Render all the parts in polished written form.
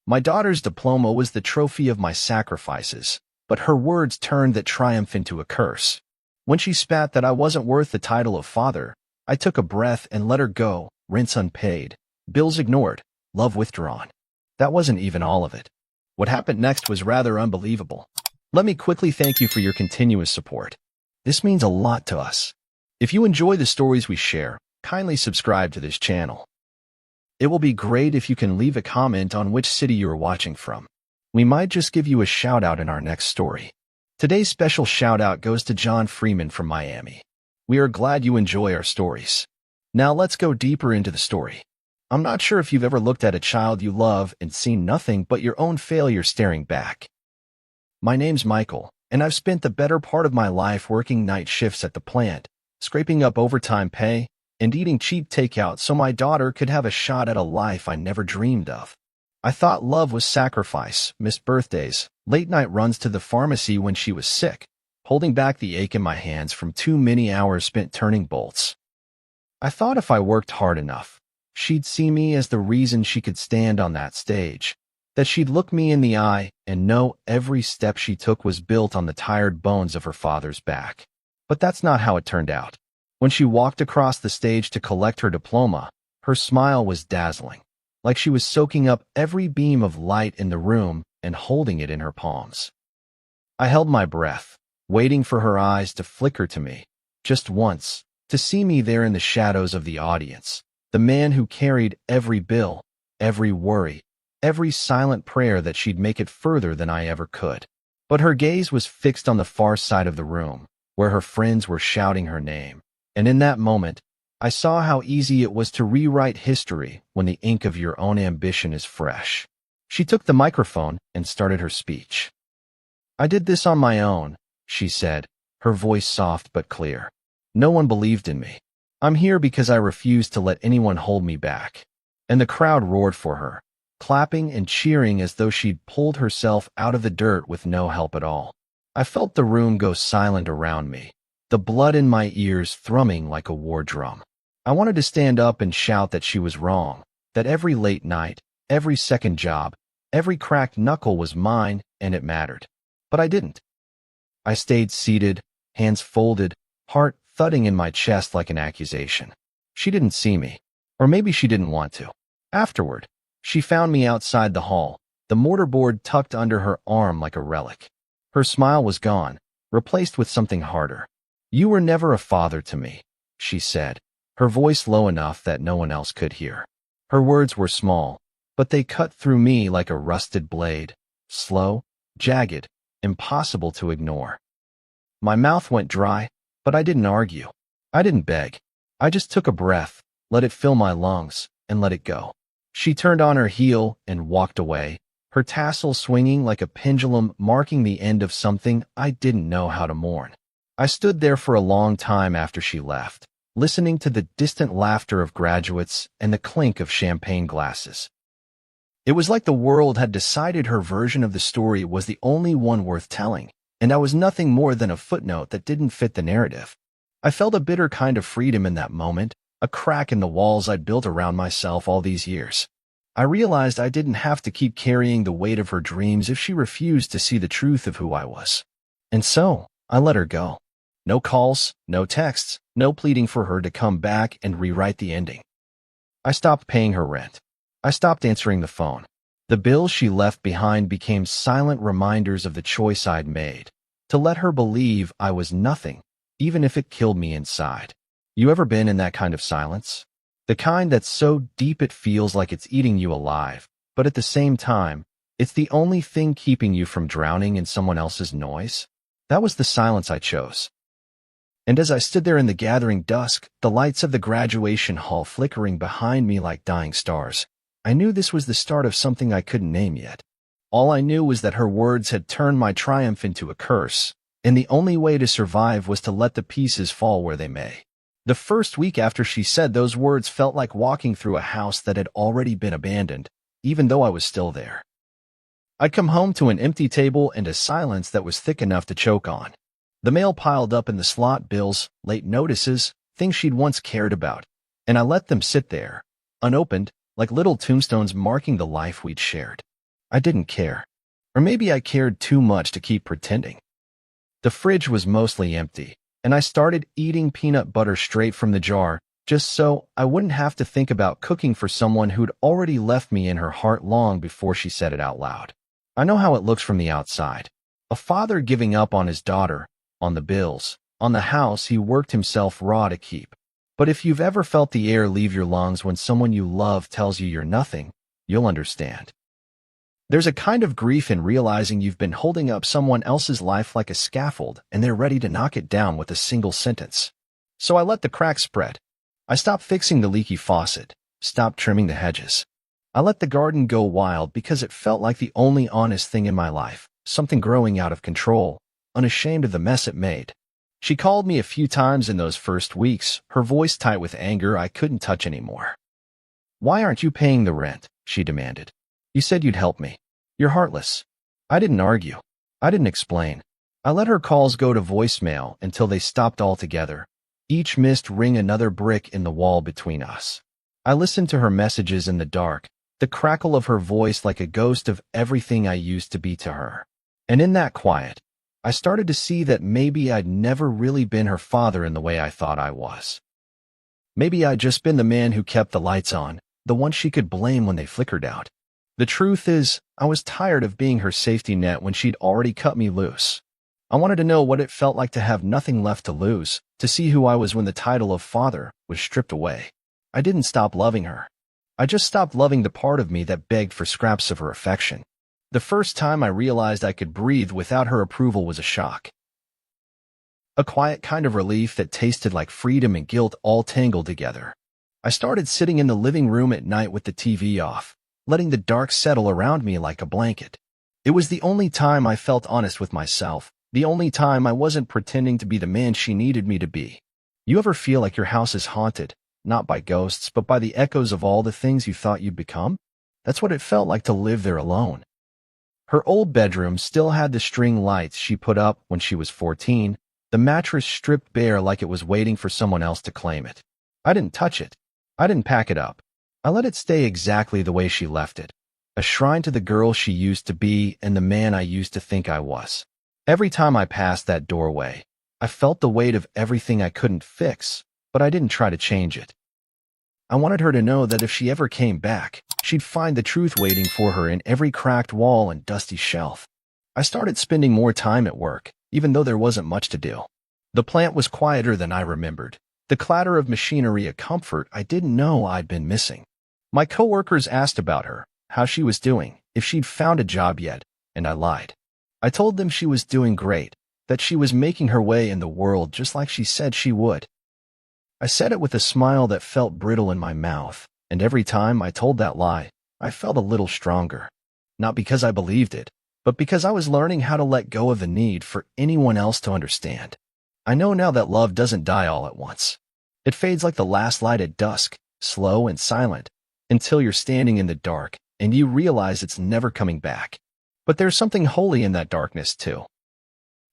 My daughter's diploma was the trophy of my sacrifices, but her words turned that triumph into a curse. When she spat that I wasn't worth the title of father, I took a breath and let her go, rents unpaid, bills ignored, love withdrawn. That wasn't even all of it. What happened next was rather unbelievable. Let me quickly thank you for your continuous support. This means a lot to us. If you enjoy the stories we share, kindly subscribe to this channel. It will be great if you can leave a comment on which city you are watching from. We might just give you a shout out in our next story. Today's special shout out goes to John Freeman from Miami. We are glad you enjoy our stories. Now let's go deeper into the story. I'm not sure if you've ever looked at a child you love and seen nothing but your own failure staring back. My name's Michael, and I've spent the better part of my life working night shifts at the plant, scraping up overtime pay, and eating cheap takeout so my daughter could have a shot at a life I never dreamed of. I thought love was sacrifice, missed birthdays, late-night runs to the pharmacy when she was sick, holding back the ache in my hands from too many hours spent turning bolts. I thought if I worked hard enough, she'd see me as the reason she could stand on that stage, that she'd look me in the eye and know every step she took was built on the tired bones of her father's back. But that's not how it turned out. When she walked across the stage to collect her diploma, her smile was dazzling, like she was soaking up every beam of light in the room and holding it in her palms. I held my breath, waiting for her eyes to flicker to me, just once, to see me there in the shadows of the audience, the man who carried every bill, every worry, every silent prayer that she'd make it further than I ever could. But her gaze was fixed on the far side of the room, where her friends were shouting her name, and in that moment, I saw how easy it was to rewrite history when the ink of your own ambition is fresh. She took the microphone and started her speech. "I did this on my own," she said, her voice soft but clear. "No one believed in me. I'm here because I refused to let anyone hold me back." And the crowd roared for her, clapping and cheering as though she'd pulled herself out of the dirt with no help at all. I felt the room go silent around me, the blood in my ears thrumming like a war drum. I wanted to stand up and shout that she was wrong, that every late night, every second job, every cracked knuckle was mine and it mattered. But I didn't. I stayed seated, hands folded, heart thudding in my chest like an accusation. She didn't see me, or maybe she didn't want to. Afterward, she found me outside the hall, the mortarboard tucked under her arm like a relic. Her smile was gone, replaced with something harder. "You were never a father to me," she said, her voice low enough that no one else could hear. Her words were small, but they cut through me like a rusted blade, slow, jagged, impossible to ignore. My mouth went dry, but I didn't argue. I didn't beg. I just took a breath, let it fill my lungs, and let it go. She turned on her heel and walked away, her tassel swinging like a pendulum marking the end of something I didn't know how to mourn. I stood there for a long time after she left, listening to the distant laughter of graduates and the clink of champagne glasses. It was like the world had decided her version of the story was the only one worth telling, and I was nothing more than a footnote that didn't fit the narrative. I felt a bitter kind of freedom in that moment, a crack in the walls I'd built around myself all these years. I realized I didn't have to keep carrying the weight of her dreams if she refused to see the truth of who I was. And so, I let her go. No calls, no texts, no pleading for her to come back and rewrite the ending. I stopped paying her rent. I stopped answering the phone. The bills she left behind became silent reminders of the choice I'd made, to let her believe I was nothing, even if it killed me inside. You ever been in that kind of silence? The kind that's so deep it feels like it's eating you alive, but at the same time, it's the only thing keeping you from drowning in someone else's noise? That was the silence I chose. And as I stood there in the gathering dusk, the lights of the graduation hall flickering behind me like dying stars, I knew this was the start of something I couldn't name yet. All I knew was that her words had turned my triumph into a curse, and the only way to survive was to let the pieces fall where they may. The first week after she said those words felt like walking through a house that had already been abandoned, even though I was still there. I'd come home to an empty table and a silence that was thick enough to choke on. The mail piled up in the slot, bills, late notices, things she'd once cared about, and I let them sit there, unopened, like little tombstones marking the life we'd shared. I didn't care. Or maybe I cared too much to keep pretending. The fridge was mostly empty, and I started eating peanut butter straight from the jar, just so I wouldn't have to think about cooking for someone who'd already left me in her heart long before she said it out loud. I know how it looks from the outside. A father giving up on his daughter, on the bills, on the house he worked himself raw to keep. But if you've ever felt the air leave your lungs when someone you love tells you you're nothing, you'll understand. There's a kind of grief in realizing you've been holding up someone else's life like a scaffold and they're ready to knock it down with a single sentence. So I let the cracks spread. I stopped fixing the leaky faucet, stopped trimming the hedges. I let the garden go wild because it felt like the only honest thing in my life, something growing out of control, unashamed of the mess it made. She called me a few times in those first weeks, her voice tight with anger I couldn't touch anymore. "Why aren't you paying the rent?" she demanded. "You said you'd help me. You're heartless." I didn't argue. I didn't explain. I let her calls go to voicemail until they stopped altogether. Each missed ring another brick in the wall between us. I listened to her messages in the dark, the crackle of her voice like a ghost of everything I used to be to her. And in that quiet, I started to see that maybe I'd never really been her father in the way I thought I was. Maybe I'd just been the man who kept the lights on, the one she could blame when they flickered out. The truth is, I was tired of being her safety net when she'd already cut me loose. I wanted to know what it felt like to have nothing left to lose, to see who I was when the title of father was stripped away. I didn't stop loving her. I just stopped loving the part of me that begged for scraps of her affection. The first time I realized I could breathe without her approval was a shock. A quiet kind of relief that tasted like freedom and guilt all tangled together. I started sitting in the living room at night with the TV off, letting the dark settle around me like a blanket. It was the only time I felt honest with myself, the only time I wasn't pretending to be the man she needed me to be. You ever feel like your house is haunted, not by ghosts, but by the echoes of all the things you thought you'd become? That's what it felt like to live there alone. Her old bedroom still had the string lights she put up when she was 14, the mattress stripped bare like it was waiting for someone else to claim it. I didn't touch it. I didn't pack it up. I let it stay exactly the way she left it, a shrine to the girl she used to be and the man I used to think I was. Every time I passed that doorway, I felt the weight of everything I couldn't fix, but I didn't try to change it. I wanted her to know that if she ever came back, she'd find the truth waiting for her in every cracked wall and dusty shelf. I started spending more time at work, even though there wasn't much to do. The plant was quieter than I remembered, the clatter of machinery a comfort I didn't know I'd been missing. My coworkers asked about her, how she was doing, if she'd found a job yet, and I lied. I told them she was doing great, that she was making her way in the world just like she said she would. I said it with a smile that felt brittle in my mouth, and every time I told that lie, I felt a little stronger. Not because I believed it, but because I was learning how to let go of the need for anyone else to understand. I know now that love doesn't die all at once. It fades like the last light at dusk, slow and silent, until you're standing in the dark and you realize it's never coming back. But there's something holy in that darkness too.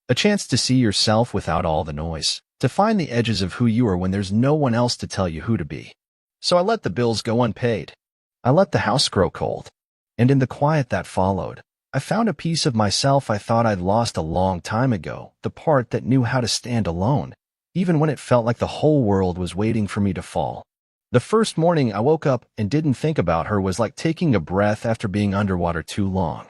A chance to see yourself without all the noise, to find the edges of who you are when there's no one else to tell you who to be. So I let the bills go unpaid. I let the house grow cold. And in the quiet that followed, I found a piece of myself I thought I'd lost a long time ago, the part that knew how to stand alone, even when it felt like the whole world was waiting for me to fall. The first morning I woke up and didn't think about her was like taking a breath after being underwater too long.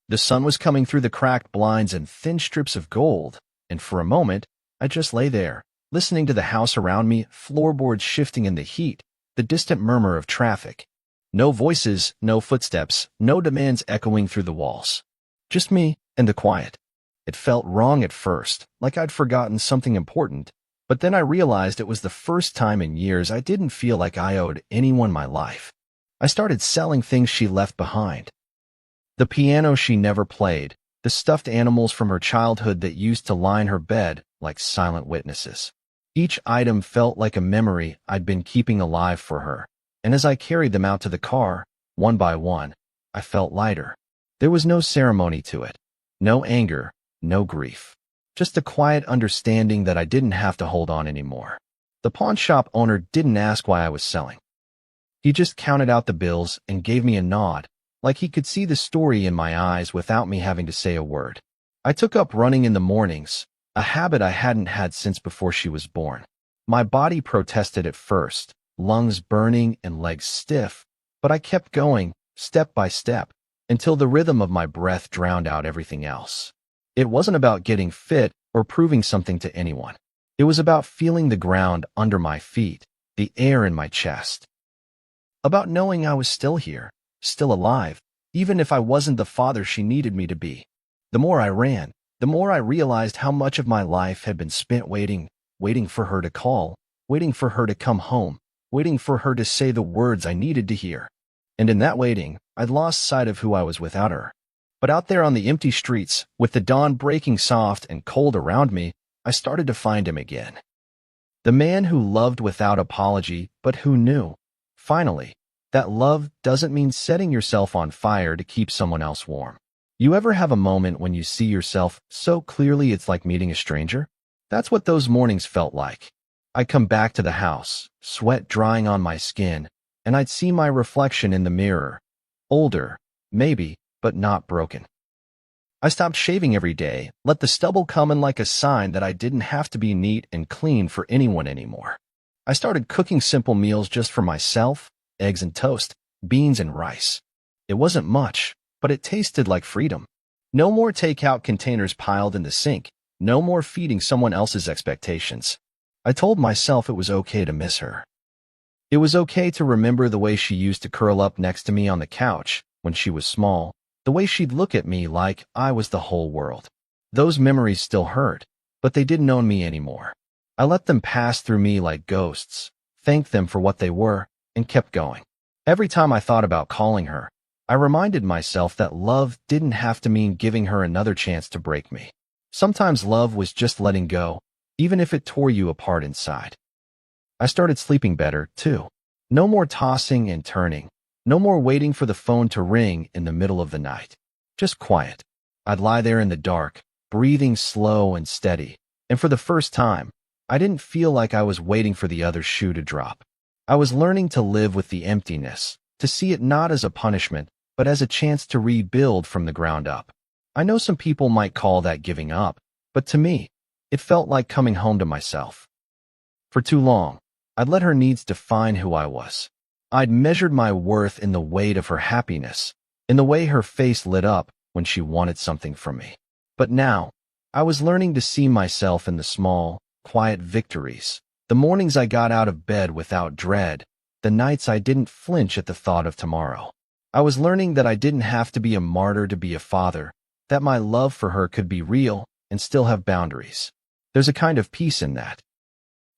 The sun was coming through the cracked blinds and thin strips of gold, and for a moment, I just lay there, listening to the house around me, floorboards shifting in the heat, the distant murmur of traffic. No voices, no footsteps, no demands echoing through the walls. Just me and the quiet. It felt wrong at first, like I'd forgotten something important, but then I realized it was the first time in years I didn't feel like I owed anyone my life. I started selling things she left behind. The piano she never played, the stuffed animals from her childhood that used to line her bed like silent witnesses. Each item felt like a memory I'd been keeping alive for her, and as I carried them out to the car, one by one, I felt lighter. There was no ceremony to it, no anger, no grief. Just a quiet understanding that I didn't have to hold on anymore. The pawn shop owner didn't ask why I was selling. He just counted out the bills and gave me a nod, like he could see the story in my eyes without me having to say a word. I took up running in the mornings, a habit I hadn't had since before she was born. My body protested at first, lungs burning and legs stiff, but I kept going, step by step, until the rhythm of my breath drowned out everything else. It wasn't about getting fit or proving something to anyone. It was about feeling the ground under my feet, the air in my chest. About knowing I was still here, still alive, even if I wasn't the father she needed me to be. The more I ran, the more I realized how much of my life had been spent waiting for her to call, waiting for her to come home, waiting for her to say the words I needed to hear. And in that waiting, I'd lost sight of who I was without her. But out there on the empty streets, with the dawn breaking soft and cold around me, I started to find him again. The man who loved without apology, but who knew, finally, that love doesn't mean setting yourself on fire to keep someone else warm. You ever have a moment when you see yourself so clearly it's like meeting a stranger? That's what those mornings felt like. I'd come back to the house, sweat drying on my skin, and I'd see my reflection in the mirror. Older, maybe, but not broken. I stopped shaving every day, let the stubble come in like a sign that I didn't have to be neat and clean for anyone anymore. I started cooking simple meals just for myself, eggs and toast, beans and rice. It wasn't much, but it tasted like freedom. No more takeout containers piled in the sink, no more feeding someone else's expectations. I told myself it was okay to miss her. It was okay to remember the way she used to curl up next to me on the couch when she was small, the way she'd look at me like I was the whole world. Those memories still hurt, but they didn't own me anymore. I let them pass through me like ghosts, thanked them for what they were, and kept going. Every time I thought about calling her, I reminded myself that love didn't have to mean giving her another chance to break me. Sometimes love was just letting go, even if it tore you apart inside. I started sleeping better, too. No more tossing and turning. No more waiting for the phone to ring in the middle of the night. Just quiet. I'd lie there in the dark, breathing slow and steady, and for the first time, I didn't feel like I was waiting for the other shoe to drop. I was learning to live with the emptiness, to see it not as a punishment, but as a chance to rebuild from the ground up. I know some people might call that giving up, but to me, it felt like coming home to myself. For too long, I'd let her needs define who I was. I'd measured my worth in the weight of her happiness, in the way her face lit up when she wanted something from me. But now, I was learning to see myself in the small, quiet victories, the mornings I got out of bed without dread, the nights I didn't flinch at the thought of tomorrow. I was learning that I didn't have to be a martyr to be a father, that my love for her could be real and still have boundaries. There's a kind of peace in that.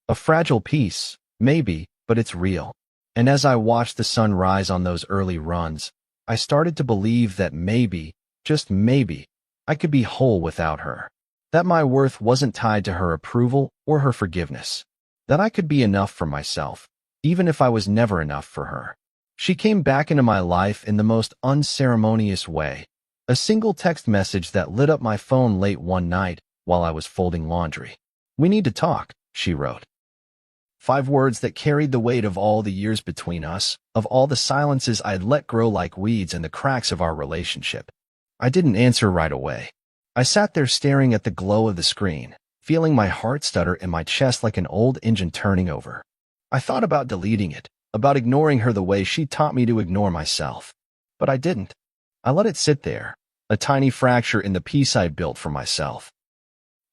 A fragile peace, maybe, but it's real. And as I watched the sun rise on those early runs, I started to believe that maybe, just maybe, I could be whole without her. That my worth wasn't tied to her approval or her forgiveness. That I could be enough for myself, even if I was never enough for her. She came back into my life in the most unceremonious way. A single text message that lit up my phone late one night while I was folding laundry. "We need to talk," she wrote. 5 words that carried the weight of all the years between us, of all the silences I'd let grow like weeds and the cracks of our relationship. I didn't answer right away. I sat there staring at the glow of the screen, feeling my heart stutter in my chest like an old engine turning over. I thought about deleting it, about ignoring her the way she taught me to ignore myself. But I didn't. I let it sit there, a tiny fracture in the peace I'd built for myself.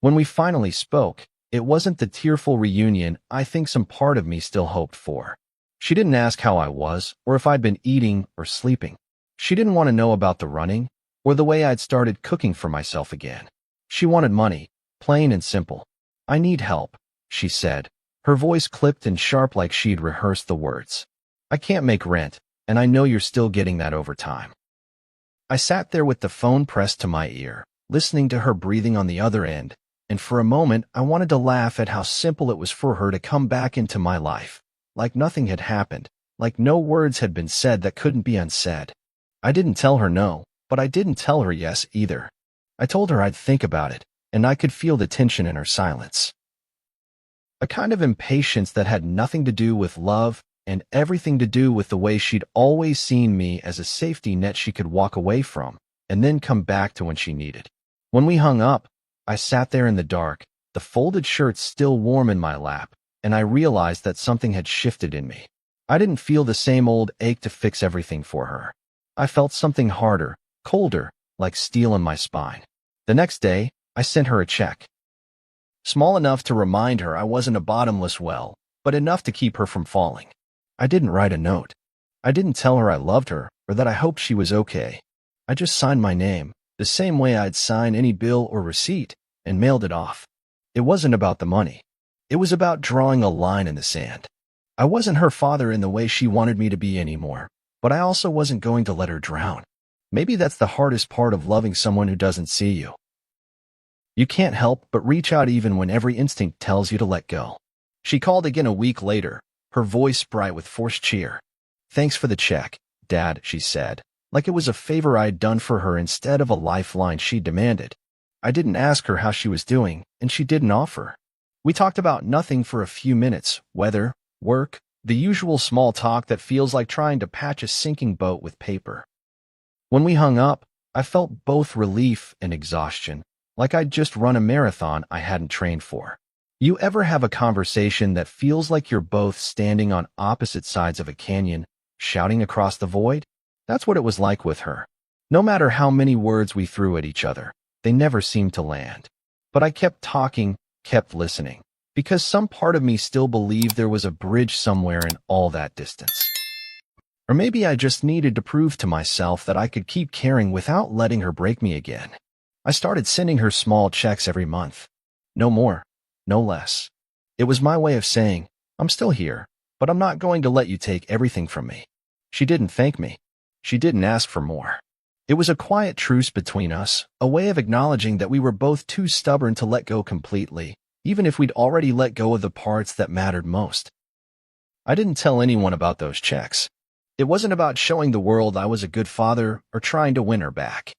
When we finally spoke, it wasn't the tearful reunion I think some part of me still hoped for. She didn't ask how I was, or if I'd been eating or sleeping. She didn't want to know about the running, or the way I'd started cooking for myself again. She wanted money, plain and simple. "I need help," she said, her voice clipped and sharp like she'd rehearsed the words. "I can't make rent, and I know you're still getting that over time." I sat there with the phone pressed to my ear, listening to her breathing on the other end, and for a moment I wanted to laugh at how simple it was for her to come back into my life, like nothing had happened, like no words had been said that couldn't be unsaid. I didn't tell her no, but I didn't tell her yes either. I told her I'd think about it, and I could feel the tension in her silence. A kind of impatience that had nothing to do with love, and everything to do with the way she'd always seen me as a safety net she could walk away from, and then come back to when she needed. When we hung up, I sat there in the dark, the folded shirt still warm in my lap, and I realized that something had shifted in me. I didn't feel the same old ache to fix everything for her. I felt something harder, colder, like steel in my spine. The next day, I sent her a check. Small enough to remind her I wasn't a bottomless well, but enough to keep her from falling. I didn't write a note. I didn't tell her I loved her or that I hoped she was okay. I just signed my name, the same way I'd sign any bill or receipt, and mailed it off. It wasn't about the money. It was about drawing a line in the sand. I wasn't her father in the way she wanted me to be anymore, but I also wasn't going to let her drown. Maybe that's the hardest part of loving someone who doesn't see you. You can't help but reach out even when every instinct tells you to let go. She called again a week later, her voice bright with forced cheer. "Thanks for the check, Dad," she said, like it was a favor I'd done for her instead of a lifeline she demanded. I didn't ask her how she was doing, and she didn't offer. We talked about nothing for a few minutes, weather, work, the usual small talk that feels like trying to patch a sinking boat with paper. When we hung up, I felt both relief and exhaustion, like I'd just run a marathon I hadn't trained for. You ever have a conversation that feels like you're both standing on opposite sides of a canyon, shouting across the void? That's what it was like with her. No matter how many words we threw at each other, they never seemed to land. But I kept talking, kept listening, because some part of me still believed there was a bridge somewhere in all that distance. Or maybe I just needed to prove to myself that I could keep caring without letting her break me again. I started sending her small checks every month. No more, no less. It was my way of saying, I'm still here, but I'm not going to let you take everything from me. She didn't thank me. She didn't ask for more. It was a quiet truce between us, a way of acknowledging that we were both too stubborn to let go completely, even if we'd already let go of the parts that mattered most. I didn't tell anyone about those checks. It wasn't about showing the world I was a good father or trying to win her back.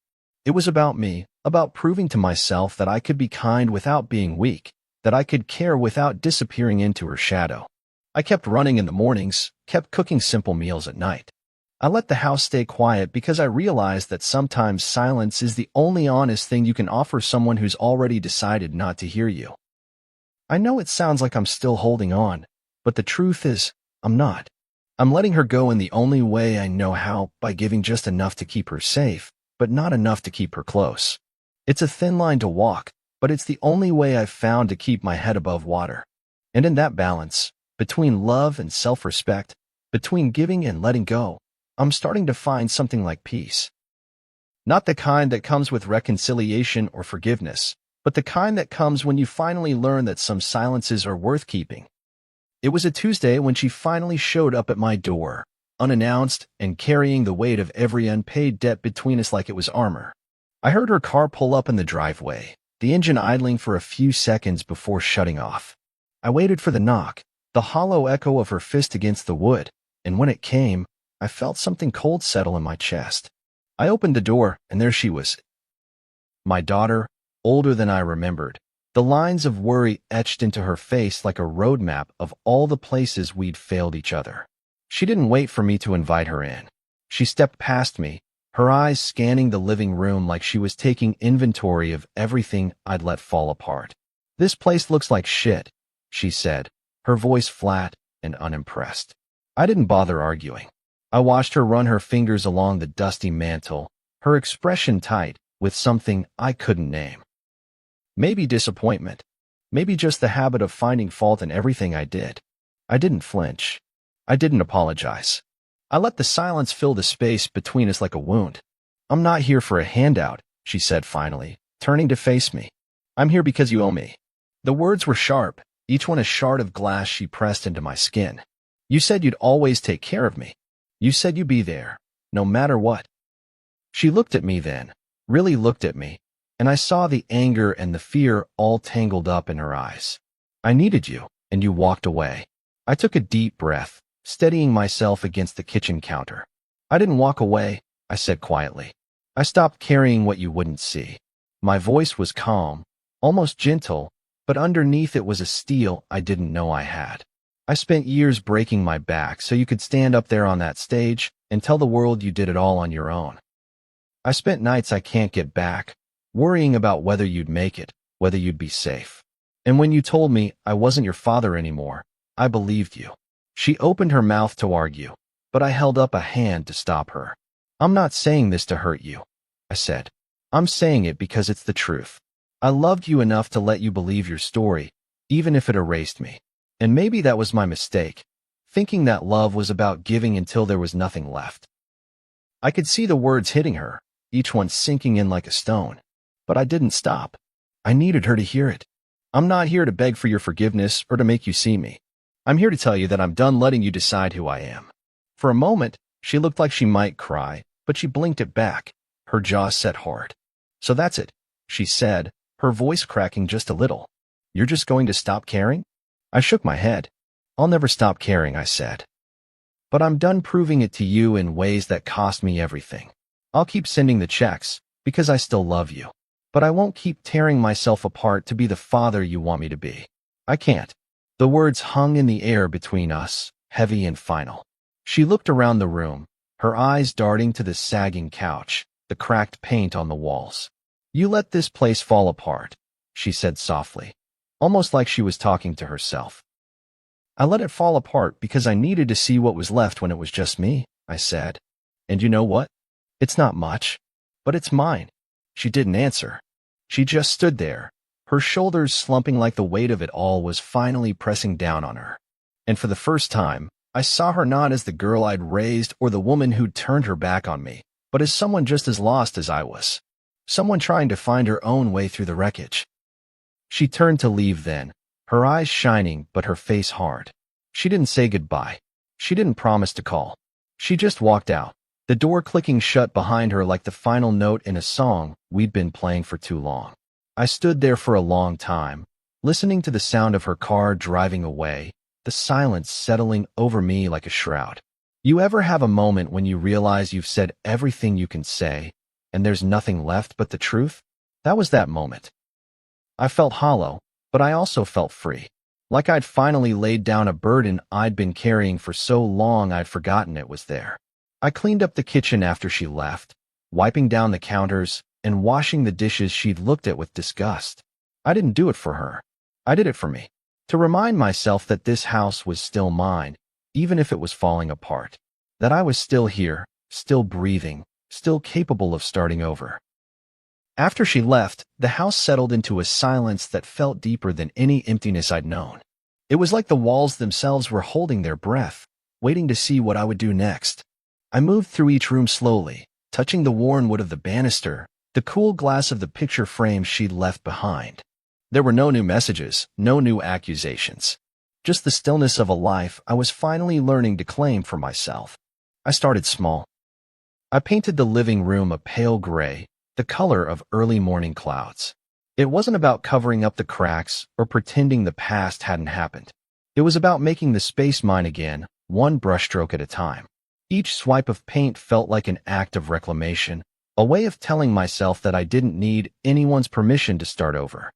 It was about me, about proving to myself that I could be kind without being weak, that I could care without disappearing into her shadow. I kept running in the mornings, kept cooking simple meals at night. I let the house stay quiet because I realized that sometimes silence is the only honest thing you can offer someone who's already decided not to hear you. I know it sounds like I'm still holding on, but the truth is, I'm not. I'm letting her go in the only way I know how, by giving just enough to keep her safe, but not enough to keep her close. It's a thin line to walk, but it's the only way I've found to keep my head above water. And in that balance, between love and self-respect, between giving and letting go, I'm starting to find something like peace. Not the kind that comes with reconciliation or forgiveness, but the kind that comes when you finally learn that some silences are worth keeping. It was a Tuesday when she finally showed up at my door, unannounced and carrying the weight of every unpaid debt between us like it was armor. I heard her car pull up in the driveway, the engine idling for a few seconds before shutting off. I waited for the knock, the hollow echo of her fist against the wood, and when it came, I felt something cold settle in my chest. I opened the door, and there she was. My daughter, older than I remembered, the lines of worry etched into her face like a roadmap of all the places we'd failed each other. She didn't wait for me to invite her in. She stepped past me, her eyes scanning the living room like she was taking inventory of everything I'd let fall apart. "This place looks like shit," she said, her voice flat and unimpressed. I didn't bother arguing. I watched her run her fingers along the dusty mantel, her expression tight with something I couldn't name. Maybe disappointment. Maybe just the habit of finding fault in everything I did. I didn't flinch. I didn't apologize. I let the silence fill the space between us like a wound. "I'm not here for a handout," she said finally, turning to face me. "I'm here because you owe me." The words were sharp, each one a shard of glass she pressed into my skin. "You said you'd always take care of me. You said you'd be there, no matter what." She looked at me then, really looked at me, and I saw the anger and the fear all tangled up in her eyes. "I needed you, and you walked away." I took a deep breath, steadying myself against the kitchen counter. "I didn't walk away," I said quietly. "I stopped carrying what you wouldn't see." My voice was calm, almost gentle, but underneath it was a steel I didn't know I had. I spent years breaking my back so you could stand up there on that stage and tell the world you did it all on your own. I spent nights I can't get back, worrying about whether you'd make it, whether you'd be safe. And when you told me I wasn't your father anymore, I believed you. She opened her mouth to argue, but I held up a hand to stop her. I'm not saying this to hurt you, I said. I'm saying it because it's the truth. I loved you enough to let you believe your story, even if it erased me. And maybe that was my mistake, thinking that love was about giving until there was nothing left. I could see the words hitting her, each one sinking in like a stone. But I didn't stop. I needed her to hear it. I'm not here to beg for your forgiveness or to make you see me. I'm here to tell you that I'm done letting you decide who I am. For a moment, she looked like she might cry, but she blinked it back, her jaw set hard. So that's it, she said, her voice cracking just a little. You're just going to stop caring? I shook my head. I'll never stop caring, I said. But I'm done proving it to you in ways that cost me everything. I'll keep sending the checks, because I still love you. But I won't keep tearing myself apart to be the father you want me to be. I can't. The words hung in the air between us, heavy and final. She looked around the room, her eyes darting to the sagging couch, the cracked paint on the walls. You let this place fall apart, she said softly, almost like she was talking to herself. I let it fall apart because I needed to see what was left when it was just me, I said. And you know what? It's not much, but it's mine. She didn't answer. She just stood there, her shoulders slumping like the weight of it all was finally pressing down on her. And for the first time, I saw her not as the girl I'd raised or the woman who'd turned her back on me, but as someone just as lost as I was. Someone trying to find her own way through the wreckage. She turned to leave then, her eyes shining but her face hard. She didn't say goodbye. She didn't promise to call. She just walked out, the door clicking shut behind her like the final note in a song we'd been playing for too long. I stood there for a long time, listening to the sound of her car driving away, the silence settling over me like a shroud. You ever have a moment when you realize you've said everything you can say, and there's nothing left but the truth? That was that moment. I felt hollow, but I also felt free. Like I'd finally laid down a burden I'd been carrying for so long I'd forgotten it was there. I cleaned up the kitchen after she left, wiping down the counters and washing the dishes she'd looked at with disgust. I didn't do it for her. I did it for me. To remind myself that this house was still mine, even if it was falling apart. That I was still here, still breathing, still capable of starting over. After she left, the house settled into a silence that felt deeper than any emptiness I'd known. It was like the walls themselves were holding their breath, waiting to see what I would do next. I moved through each room slowly, touching the worn wood of the banister, the cool glass of the picture frame she'd left behind. There were no new messages, no new accusations. Just the stillness of a life I was finally learning to claim for myself. I started small. I painted the living room a pale gray, the color of early morning clouds. It wasn't about covering up the cracks or pretending the past hadn't happened. It was about making the space mine again, one brushstroke at a time. Each swipe of paint felt like an act of reclamation, a way of telling myself that I didn't need anyone's permission to start over.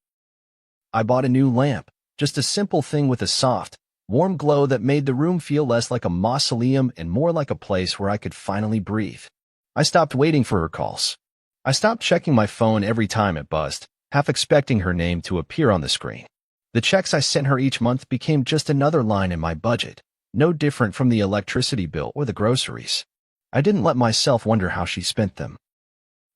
I bought a new lamp, just a simple thing with a soft, warm glow that made the room feel less like a mausoleum and more like a place where I could finally breathe. I stopped waiting for her calls. I stopped checking my phone every time it buzzed, half expecting her name to appear on the screen. The checks I sent her each month became just another line in my budget, no different from the electricity bill or the groceries. I didn't let myself wonder how she spent them.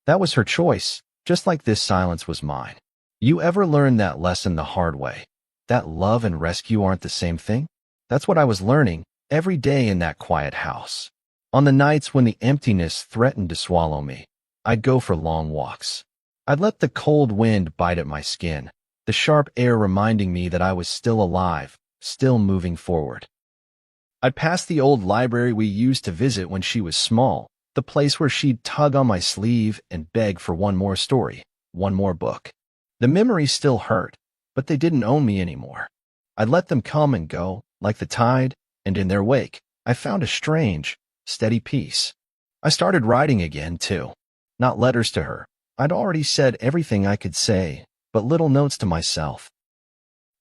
That was her choice, just like this silence was mine. You ever learn that lesson the hard way? That love and rescue aren't the same thing? That's what I was learning every day in that quiet house. On the nights when the emptiness threatened to swallow me, I'd go for long walks. I'd let the cold wind bite at my skin, the sharp air reminding me that I was still alive, still moving forward. I'd pass the old library we used to visit when she was small, the place where she'd tug on my sleeve and beg for one more story, one more book. The memories still hurt, but they didn't own me anymore. I'd let them come and go, like the tide, and in their wake, I found a strange, steady peace. I started writing again, too. Not letters to her. I'd already said everything I could say, but little notes to myself.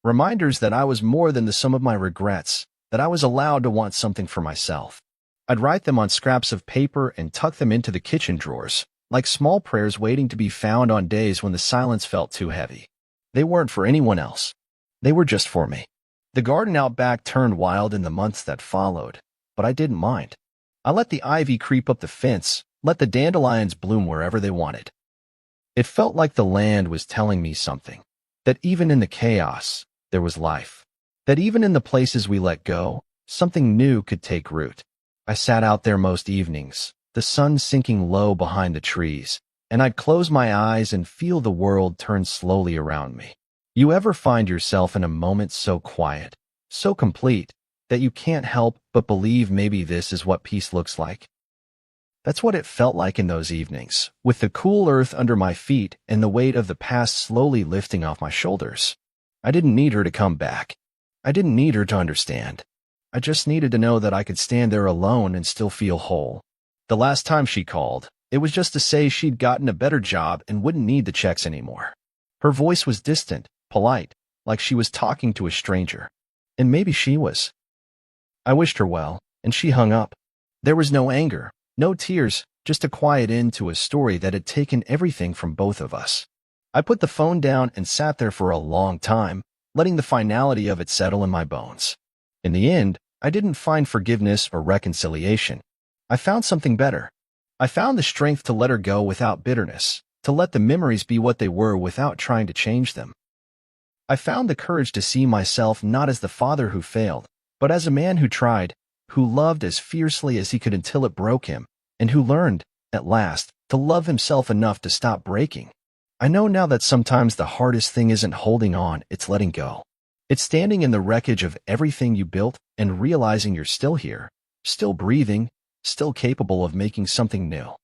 Reminders that I was more than the sum of my regrets, that I was allowed to want something for myself. I'd write them on scraps of paper and tuck them into the kitchen drawers, like small prayers waiting to be found on days when the silence felt too heavy. They weren't for anyone else. They were just for me. The garden out back turned wild in the months that followed, but I didn't mind. I let the ivy creep up the fence, let the dandelions bloom wherever they wanted. It felt like the land was telling me something, that even in the chaos, there was life, that even in the places we let go, something new could take root. I sat out there most evenings, the sun sinking low behind the trees, and I'd close my eyes and feel the world turn slowly around me. You ever find yourself in a moment so quiet, so complete, that you can't help but believe maybe this is what peace looks like? That's what it felt like in those evenings, with the cool earth under my feet and the weight of the past slowly lifting off my shoulders. I didn't need her to come back. I didn't need her to understand. I just needed to know that I could stand there alone and still feel whole. The last time she called, it was just to say she'd gotten a better job and wouldn't need the checks anymore. Her voice was distant, polite, like she was talking to a stranger. And maybe she was. I wished her well, and she hung up. There was no anger, no tears, just a quiet end to a story that had taken everything from both of us. I put the phone down and sat there for a long time, letting the finality of it settle in my bones. In the end, I didn't find forgiveness or reconciliation. I found something better. I found the strength to let her go without bitterness, to let the memories be what they were without trying to change them. I found the courage to see myself not as the father who failed, but as a man who tried, who loved as fiercely as he could until it broke him, and who learned, at last, to love himself enough to stop breaking. I know now that sometimes the hardest thing isn't holding on, it's letting go. It's standing in the wreckage of everything you built and realizing you're still here, still breathing, still capable of making something new.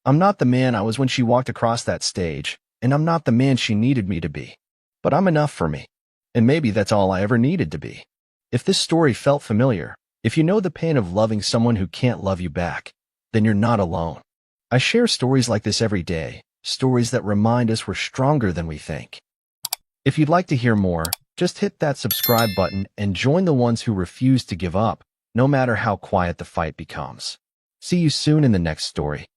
I'm not the man I was when she walked across that stage, and I'm not the man she needed me to be. But I'm enough for me. And maybe that's all I ever needed to be. If this story felt familiar, if you know the pain of loving someone who can't love you back, then you're not alone. I share stories like this every day, stories that remind us we're stronger than we think. If you'd like to hear more, just hit that subscribe button and join the ones who refuse to give up, no matter how quiet the fight becomes. See you soon in the next story.